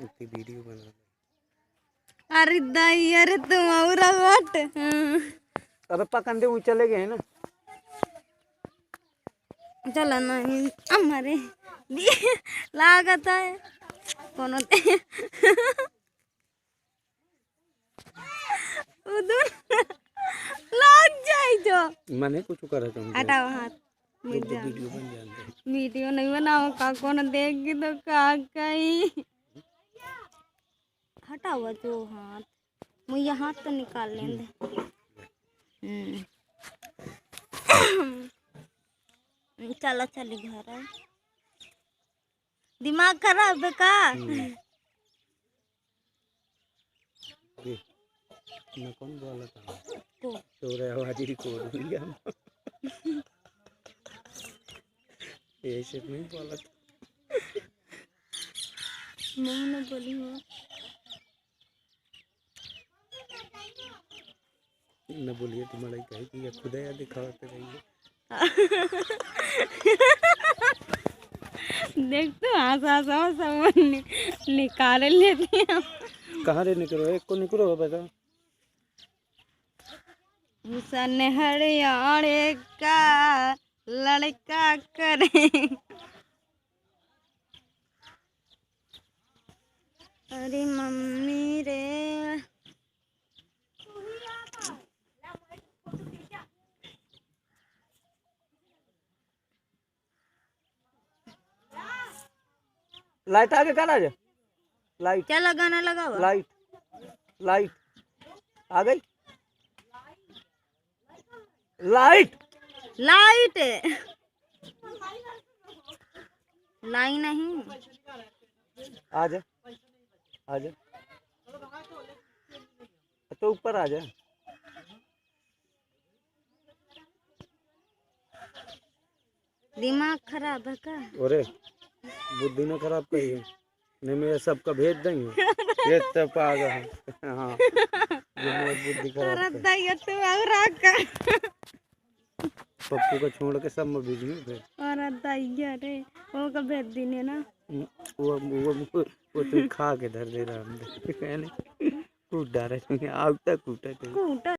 इतनी वीडियो बना। अरे दाई अरे तुम और वट अबे पकंदे ऊँचे चले गए ना। चला नहीं हमारे लागत है कोनो उधर लाग जाए जो मैंने कुछ करा था हटाओ हाथ मिट जा वीडियो बन जाते। वीडियो नहीं बनाओ का कौन देगी तो का कहीं हटाओ जो हाथ मुझे हाथ तो निकाल लेंगे। चलो चली घर है दिमाग खराब है का मैं कौन बोला था तो तोरे आवाज रिकॉर्ड हो गया। ऐसे नहीं बोला था मुँह में बोली हो न बोलिए तुम्हारा कहे कि ये खुदा या दिखाते रहिए। देख तो आसा सब निकाल लेते हैं। कहाँ रे निकलो एक को निकलो बता। हुसन हरियाणे का लड़का करे अरे मम्मी रे लाइट आगे करा जा लाइट क्या लगाना लगा हुआ लाइट लाइट आ गई लाइट लाइट लाई नहीं आ जा आ जा तो ऊपर आ जा। दिमाग खराब है का अरे बुद्धि न खराब करी है नहीं मैं सबका भेज देंगे ये तो पागल है। हाँ बुद्धि खराब कर पप्पू को छोड़ के सब में भेजिए फिर और रे वो का भेज दिने ना वो तो खा के धर दे रहा हमने कूट डाले आग तक कूटा